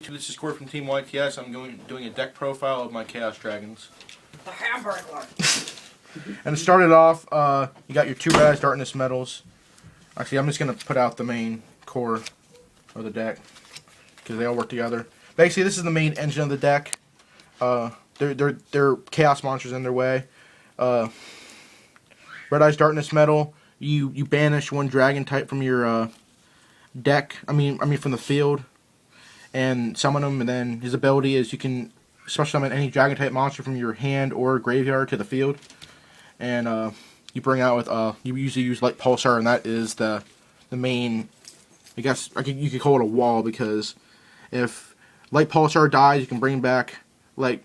This is Cory from Team YTS. I'm doing a deck profile of my Chaos Dragons. The Hamburglar. And to start it off, you got your 2 Red Darkness Metals. Actually, I'm just going to put out the main core of the deck because they all work together. Basically, this is the main engine of the deck. They're Chaos monsters in their way. Red Eyes Darkness Metal. You banish 1 dragon type from your deck. I mean from the field, and summon them. And then his ability is you can special summon any dragon type monster from your hand or graveyard to the field. And you bring out with you usually use Light Pulsar, and that is the main. I guess you could call it a wall, because if Light Pulsar dies, you can bring back, like,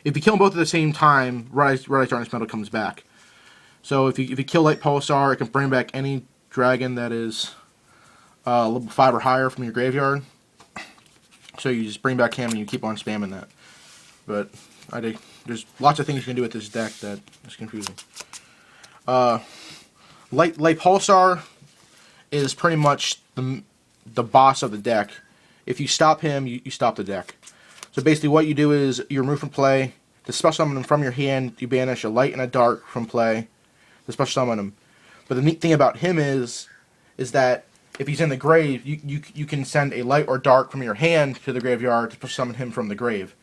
if you kill them both at the same time, Red Eyes Darkness Metal comes back. So if you kill Light Pulsar, it can bring back any dragon that is level 5 or higher from your graveyard. So you just bring back him and you keep on spamming that. But there's lots of things you can do with this deck that is confusing. Light Pulsar is pretty much the boss of the deck. If you stop him, you stop the deck. So basically what you do is you remove from play, to special summon him from your hand, you banish a light and a dark from play to special summon him. But the neat thing about him is that if he's in the grave, you can send a light or dark from your hand to the graveyard to special summon him from the grave.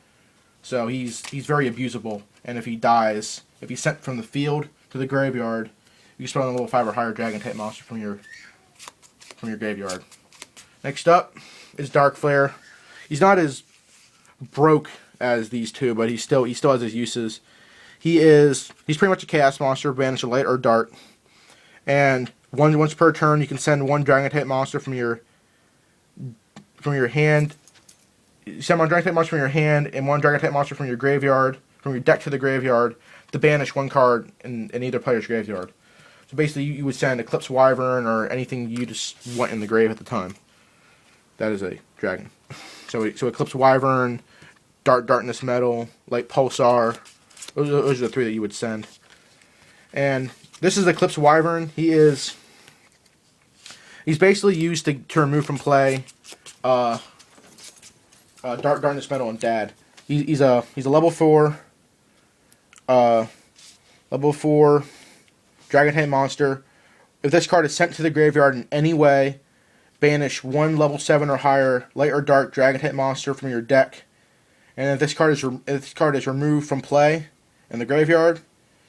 So he's very abusable. And if he dies, if he's sent from the field to the graveyard, you can spawn a level 5 or higher dragon type monster from your graveyard. Next up is Dark Flare. He's not as broke as these two, but he still has his uses. He's pretty much a chaos monster, banish a light or dark. And once per turn, you can send 1 dragon type monster from your hand. You send 1 dragon type monster from your hand and 1 dragon type monster from your graveyard, from your deck to the graveyard, to banish 1 card in either player's graveyard. So basically, you would send Eclipse Wyvern or anything you just want in the grave at the time. That is a dragon. So Eclipse Wyvern, Darkness Metal, Light Pulsar. Those are the 3 that you would send. And this is Eclipse Wyvern. He's basically used to remove from play Darkness Metal and Dad. He's a level 4 dragon type monster. If this card is sent to the graveyard in any way, banish 1 level 7 or higher light or dark dragon type monster from your deck. And if this card is removed from play in the graveyard,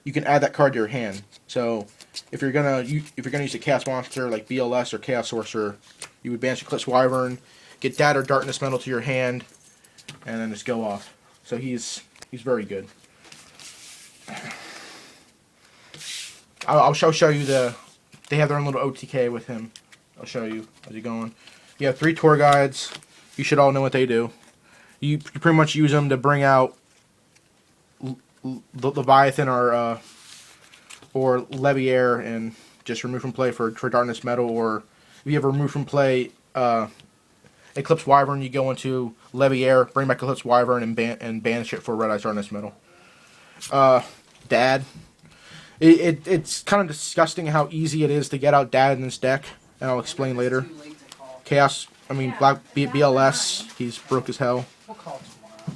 you can add that card to your hand. So if you're gonna use a chaos monster like BLS or Chaos Sorcerer, you would banish Eclipse Wyvern, get Dad or Darkness Metal to your hand, and then just go off. So he's very good. I'll show you they have their own little OTK with him. I'll show you as you're going. You have 3 tour guides. You should all know what they do. You pretty much use them to bring out Leviathan or Leviair and just remove from play for Darkness Metal. Or if you ever remove from play Eclipse Wyvern, you go into Leviair, bring back Eclipse Wyvern, and banish it for Red Eyes Darkness Metal. Dad. It's kind of disgusting how easy it is to get out Dad in this deck, and I'll explain later. Black BLS, he's broke as hell.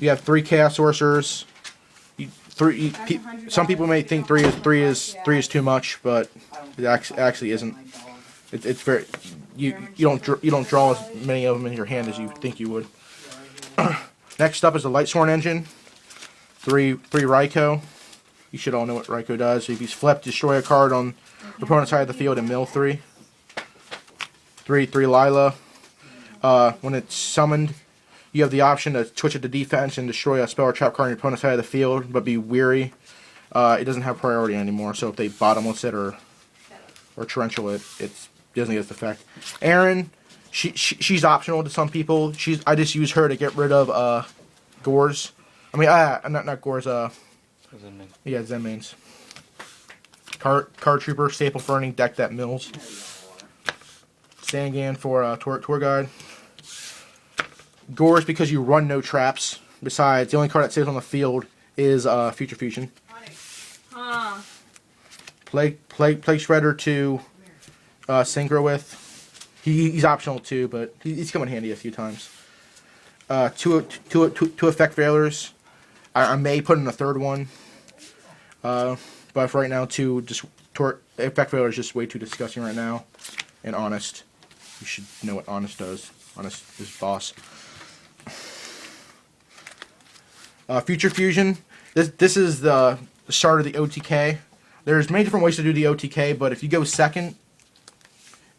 You have 3 Chaos Sorcerers. Some people may think 3 is too much, but it actually isn't. It's very you don't draw as many of them in your hand as you think you would. Next up is the Lightsworn engine. 3 Raikou. You should all know what Raikou does. If he's flipped, destroy a card on the opponent's side of the field and mill 3. 3 Lila. When it's summoned, you have the option to switch it to defense and destroy a spell or trap card on your opponent's side of the field, but be wary. It doesn't have priority anymore, so if they bottomless it or torrential it, it doesn't get its effect. Erin, she's optional to some people. I just use her to get rid of Gores. Not Gores. Zenmain. Yeah, Zenmains. Card Trooper, staple for any deck that mills. Sangan for tour guide. Gores because you run no traps. Besides, the only card that stays on the field is Future Fusion. Plague Shredder to synchro with. He's optional too, but he's come in handy a few times. two effect failures. I may put in a third one, but for right now, effect failure is just way too disgusting right now. And honest, you should know what honest does. Honest is boss. Future fusion. This is the start of the OTK. There's many different ways to do the OTK, but if you go second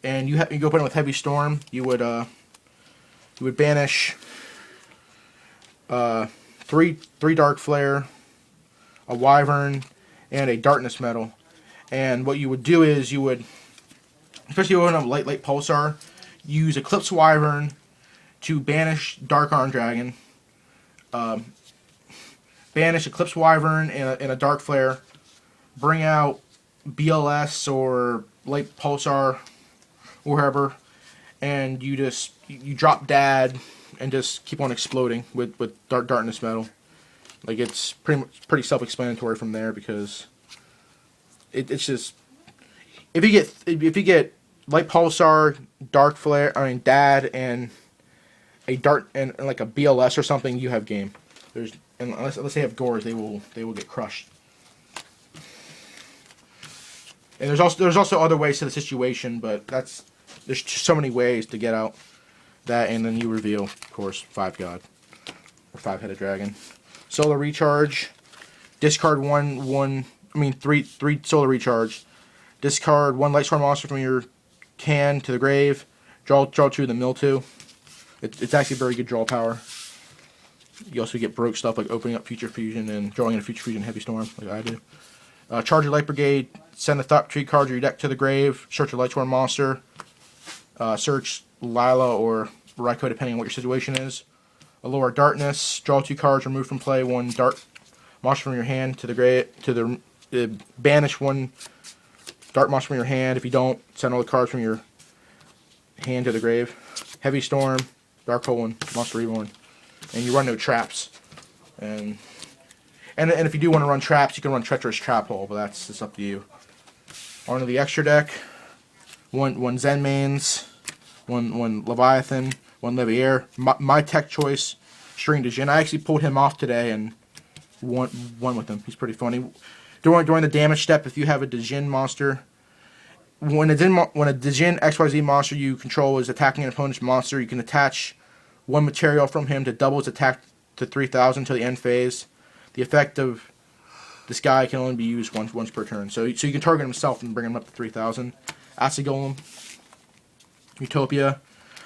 and you go put in with heavy storm, you would banish three dark flare, a wyvern, and a darkness metal. And what you would do is you would, especially when a light pulsar, use Eclipse Wyvern to banish Dark Arm Dragon. Banish Eclipse Wyvern and a Dark Flare. Bring out BLS or Light Pulsar, or wherever, and you drop Dad and just keep on exploding with Darkness Metal. Like, it's pretty self-explanatory from there, because it's just, if you get Light Pulsar, Dark Flare, Dad, and a Dart and like a BLS or something, you have game. Unless they have Gores, they will get crushed. And there's also other ways to the situation, but there's just so many ways to get out that, and then you reveal, of course, 5 God or 5-headed dragon. Solar recharge, discard three solar recharge. Discard 1 Lightstorm monster from your hand to the grave. Draw 2 to the mill 2. It's actually very good draw power. You also get broke stuff like opening up Future Fusion and drawing in a Future Fusion Heavy Storm, like I do. Charge your Light Brigade. Send a Thought Tree card to your deck to the grave. Search a Lightstorm monster. Search Lila or Raikou, depending on what your situation is. Allure Darkness. Draw 2 cards. Remove from play 1 dark monster from your hand to the grave. Banish 1 dark monster from your hand. If you don't, send all the cards from your hand to the grave. Heavy Storm. Dark Hole 1. Monster Reborn. And you run no traps. And if you do want to run traps, you can run Treacherous Trap Hole, but that's just up to you. On to the extra deck. One Zen Mains, one Leviathan, one Leviair. My tech choice, String Djinn. I actually pulled him off today and won with him. He's pretty funny. During the damage step, if you have a Djinn monster, when a Djinn XYZ monster you control is attacking an opponent's monster, you can attach 1 material from him to double its attack to 3,000 till the end phase. The effect of this guy can only be used once per turn. So you can target himself and bring him up to 3,000. Acid Golem. Utopia.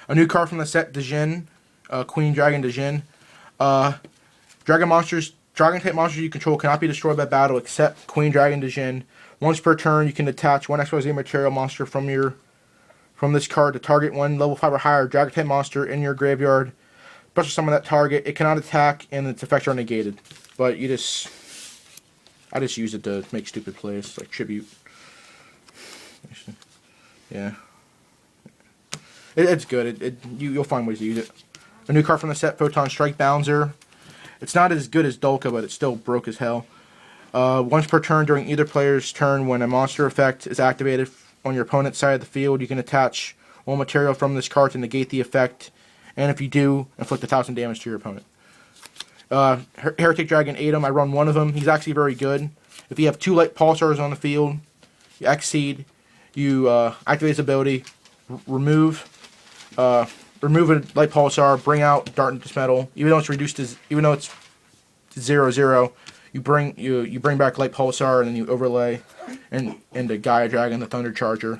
A new card from the set, Djinn. Queen Dragon Djinn. Dragon type monsters you control cannot be destroyed by battle except Queen Dragon Djinn. Once per turn, you can attach 1 XYZ material monster from this card to target 1 level 5 or higher Dragon type monster in your graveyard. Special summon that target. It cannot attack, and its effects are negated. But I just use it to make stupid plays, like tribute. Yeah. It's good. You'll find ways to use it. A new card from the set, Photon Strike Bouncer. It's not as good as Dolka, but it's still broke as hell. Once per turn during either player's turn, when a monster effect is activated on your opponent's side of the field, you can attach 1 material from this card to negate the effect. And if you do, inflict 1,000 damage to your opponent. Heretic Dragon Atom, I run 1 of them. He's actually very good. If you have 2 Light Pulsars on the field, you Exceed, you activate his ability, remove a Light Pulsar, bring out Darkness Metal. Even though it's 0/0, you bring back Light Pulsar, and then you overlay into Gaia Dragon, the Thunder Charger,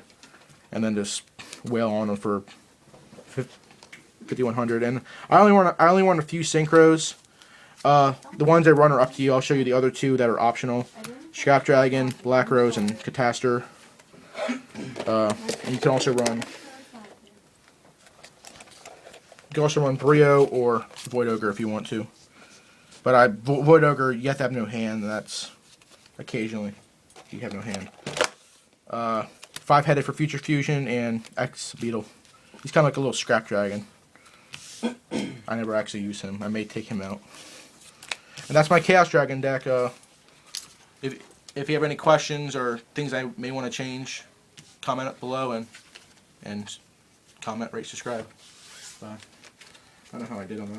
and then just wail on him for 5,100. And I only want a few synchros. The ones I run are up to you. I'll show you the other 2 that are optional. Scrap Dragon, Black Rose, and Catastor. And you can also run Brio or Void Ogre if you want to. But Void Ogre, you have to have no hand. That's occasionally you have no hand. 5-headed for Future Fusion and X Beetle. He's kind of like a little Scrap Dragon. I never actually use him. I may take him out. And that's my Chaos Dragon deck. If you have any questions or things I may want to change, comment up below and comment, rate, subscribe. I don't know how I did on that.